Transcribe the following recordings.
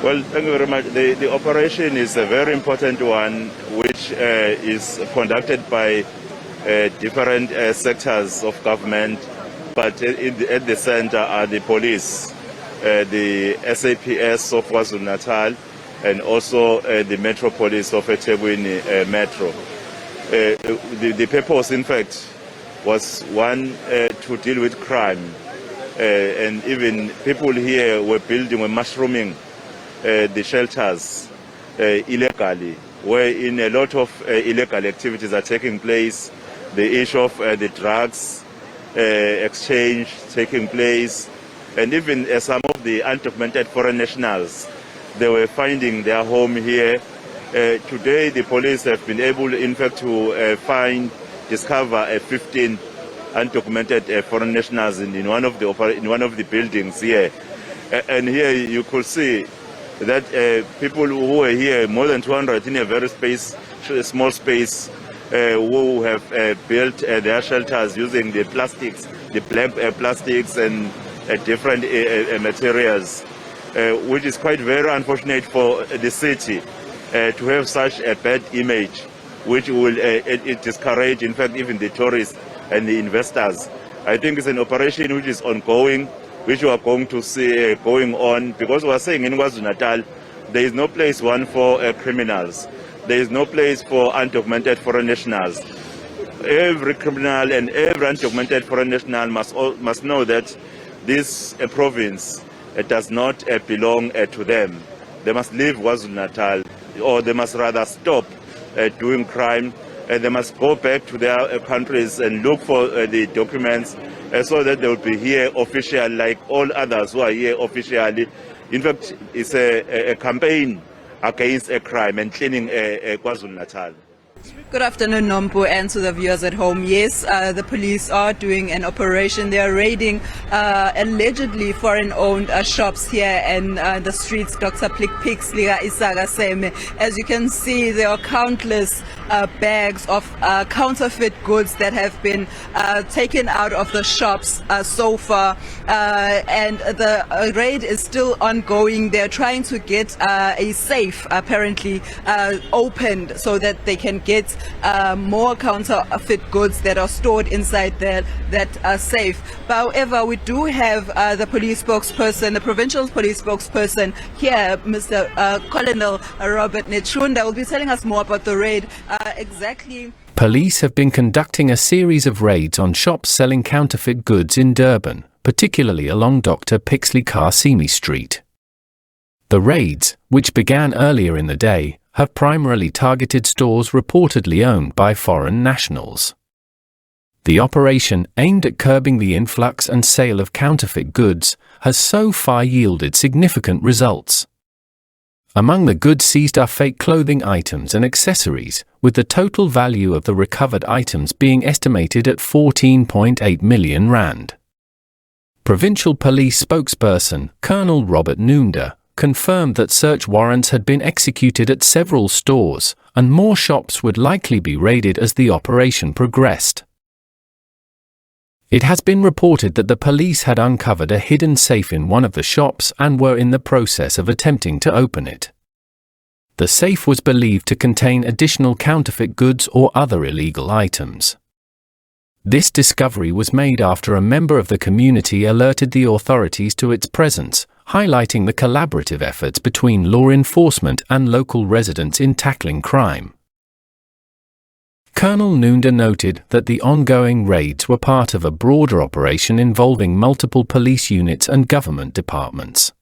Well, thank you very much. The operation is a very important one, which is conducted by different sectors of government, but at the center are the police, the SAPS of KwaZulu-Natal, and also the Metro Police of eThekwini Metro. The purpose, in fact, was one, to deal with crime, and even people here were mushrooming the shelters illegally, wherein a lot of illegal activities are taking place. The issue of the drugs exchange taking place, and even some of the undocumented foreign nationals, they were finding their home here. Today, the police have been able, in fact, to discover 15 undocumented foreign nationals in one of the buildings here. And here you could see that people who were here, more than 200 in a very small space, who have built their shelters using the plastics, the black plastics and different materials, which is quite very unfortunate for the city to have such a bad image, which will discourage, in fact, even the tourists and the investors. I think it's an operation which is ongoing, which we are going to see going on, because we are saying in KwaZulu-Natal, there is no place for criminals. There is no place for undocumented foreign nationals. Every criminal and every undocumented foreign national must know that this province does not belong to them. They must leave KwaZulu-Natal, or they must rather stop doing crime, and they must go back to their countries and look for the documents so that they will be here officially like all others who are here officially. In fact, it's a campaign against crime and cleaning KwaZulu-Natal. Good afternoon, Nompu, and to the viewers at home. Yes, the police are doing an operation. They are raiding allegedly foreign-owned shops here in the streets, Dr. Pixley Isaga Seme. As you can see, there are countless bags of counterfeit goods that have been taken out of the shops so far, and the raid is still ongoing. They're trying to get a safe, apparently, opened so that they can get more counterfeit goods that are stored inside that safe. However, we do have the police spokesperson, the provincial police spokesperson here, Mr. Colonel Robert Nechunda, will be telling us more about the raid. Exactly. Police have been conducting a series of raids on shops selling counterfeit goods in Durban, particularly along Dr. Pixley Kasimi Street. The raids, which began earlier in the day, have primarily targeted stores reportedly owned by foreign nationals. The operation, aimed at curbing the influx and sale of counterfeit goods, has so far yielded significant results. Among the goods seized are fake clothing items and accessories, with the total value of the recovered items being estimated at 14.8 million rand. Provincial Police spokesperson Colonel Robert Nunda confirmed that search warrants had been executed at several stores, and more shops would likely be raided as the operation progressed. It has been reported that the police had uncovered a hidden safe in one of the shops and were in the process of attempting to open it. The safe was believed to contain additional counterfeit goods or other illegal items. This discovery was made after a member of the community alerted the authorities to its presence, highlighting the collaborative efforts between law enforcement and local residents in tackling crime. Colonel Nunda noted that the ongoing raids were part of a broader operation involving multiple police units and government departments.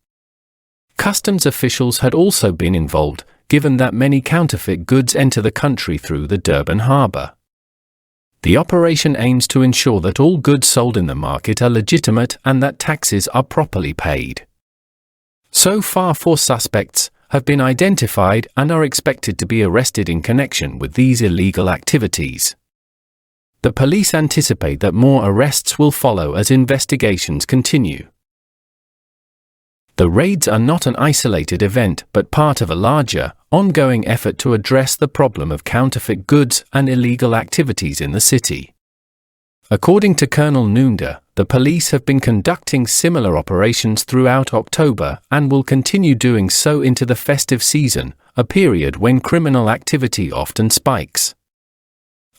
Customs officials had also been involved, given that many counterfeit goods enter the country through the Durban harbour. The operation aims to ensure that all goods sold in the market are legitimate and that taxes are properly paid. So far, 4 suspects have been identified and are expected to be arrested in connection with these illegal activities. The police anticipate that more arrests will follow as investigations continue. The raids are not an isolated event but part of a larger, ongoing effort to address the problem of counterfeit goods and illegal activities in the city. According to Colonel Nunda, the police have been conducting similar operations throughout October and will continue doing so into the festive season, a period when criminal activity often spikes.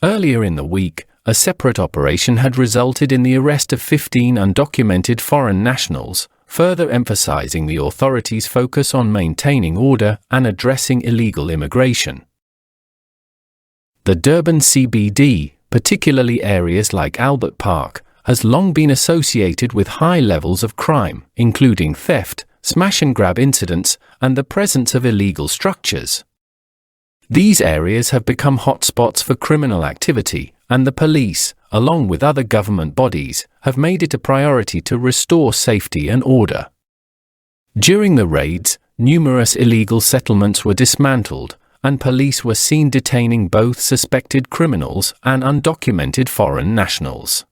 Earlier in the week, a separate operation had resulted in the arrest of 15 undocumented foreign nationals, further emphasizing the authorities' focus on maintaining order and addressing illegal immigration. The Durban CBD, particularly areas like Albert Park, has long been associated with high levels of crime, including theft, smash-and-grab incidents, and the presence of illegal structures. These areas have become hotspots for criminal activity, and the police, along with other government bodies, have made it a priority to restore safety and order. During the raids, numerous illegal settlements were dismantled, and police were seen detaining both suspected criminals and undocumented foreign nationals.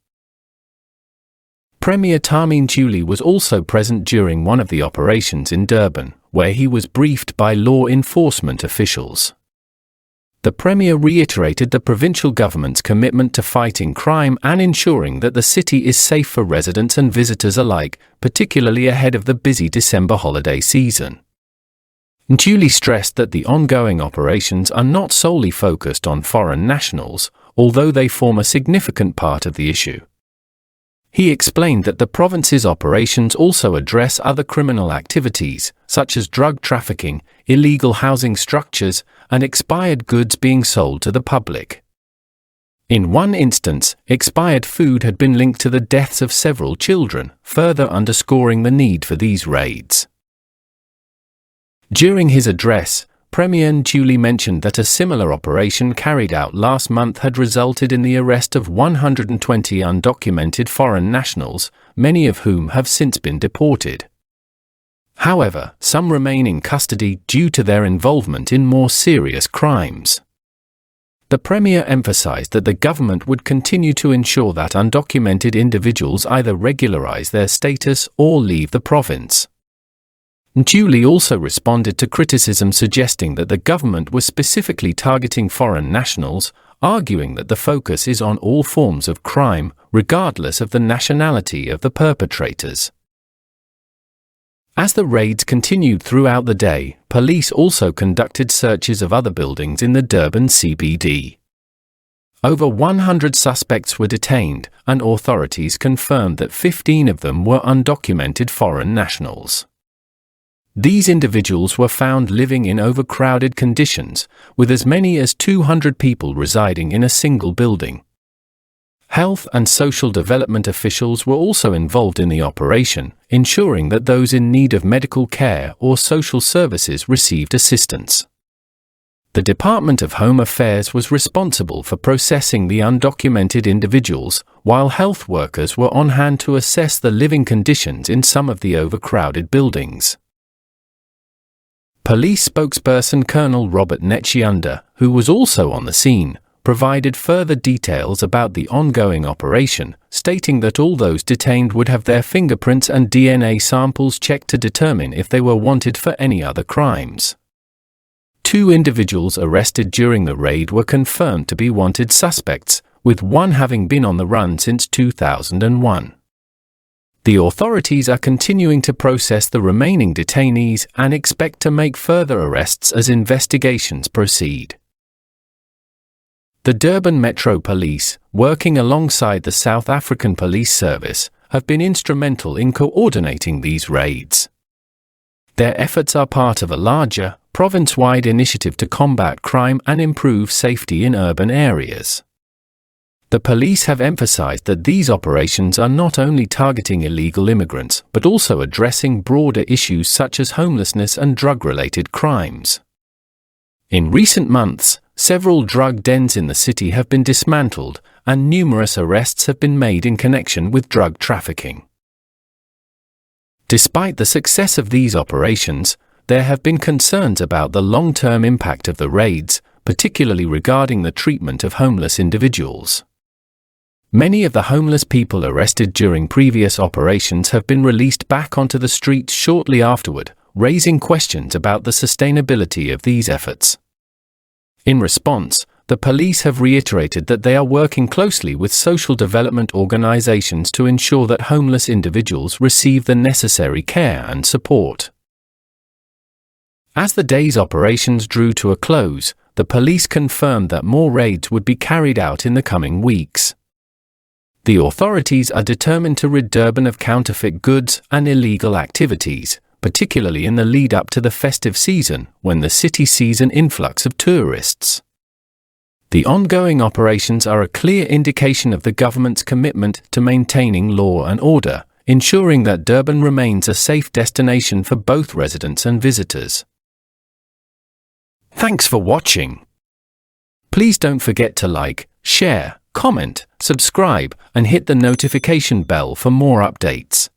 Premier Tami Ntuli was also present during one of the operations in Durban, where he was briefed by law enforcement officials. The Premier reiterated the provincial government's commitment to fighting crime and ensuring that the city is safe for residents and visitors alike, particularly ahead of the busy December holiday season. Ntuli stressed that the ongoing operations are not solely focused on foreign nationals, although they form a significant part of the issue. He explained that the province's operations also address other criminal activities, such as drug trafficking, illegal housing structures, and expired goods being sold to the public. In one instance, expired food had been linked to the deaths of several children, further underscoring the need for these raids. During his address, Premier Ntuli mentioned that a similar operation carried out last month had resulted in the arrest of 120 undocumented foreign nationals, many of whom have since been deported. However, some remain in custody due to their involvement in more serious crimes. The Premier emphasized that the government would continue to ensure that undocumented individuals either regularize their status or leave the province. Ntuli also responded to criticism suggesting that the government was specifically targeting foreign nationals, arguing that the focus is on all forms of crime, regardless of the nationality of the perpetrators. As the raids continued throughout the day, police also conducted searches of other buildings in the Durban CBD. Over 100 suspects were detained, and authorities confirmed that 15 of them were undocumented foreign nationals. These individuals were found living in overcrowded conditions, with as many as 200 people residing in a single building. Health and social development officials were also involved in the operation, ensuring that those in need of medical care or social services received assistance. The Department of Home Affairs was responsible for processing the undocumented individuals, while health workers were on hand to assess the living conditions in some of the overcrowded buildings. Police spokesperson Colonel Robert Netchiunda, who was also on the scene, provided further details about the ongoing operation, stating that all those detained would have their fingerprints and DNA samples checked to determine if they were wanted for any other crimes. 2 individuals arrested during the raid were confirmed to be wanted suspects, with one having been on the run since 2001. The authorities are continuing to process the remaining detainees and expect to make further arrests as investigations proceed. The Durban Metro Police, working alongside the South African Police Service, have been instrumental in coordinating these raids. Their efforts are part of a larger, province-wide initiative to combat crime and improve safety in urban areas. The police have emphasized that these operations are not only targeting illegal immigrants, but also addressing broader issues such as homelessness and drug-related crimes. In recent months, several drug dens in the city have been dismantled, and numerous arrests have been made in connection with drug trafficking. Despite the success of these operations, there have been concerns about the long-term impact of the raids, particularly regarding the treatment of homeless individuals. Many of the homeless people arrested during previous operations have been released back onto the streets shortly afterward, raising questions about the sustainability of these efforts. In response, the police have reiterated that they are working closely with social development organizations to ensure that homeless individuals receive the necessary care and support. As the day's operations drew to a close, the police confirmed that more raids would be carried out in the coming weeks. The authorities are determined to rid Durban of counterfeit goods and illegal activities, particularly in the lead-up to the festive season, when the city sees an influx of tourists. The ongoing operations are a clear indication of the government's commitment to maintaining law and order, ensuring that Durban remains a safe destination for both residents and visitors. Thanks for watching. Please don't forget to like, share, comment, subscribe, and hit the notification bell for more updates.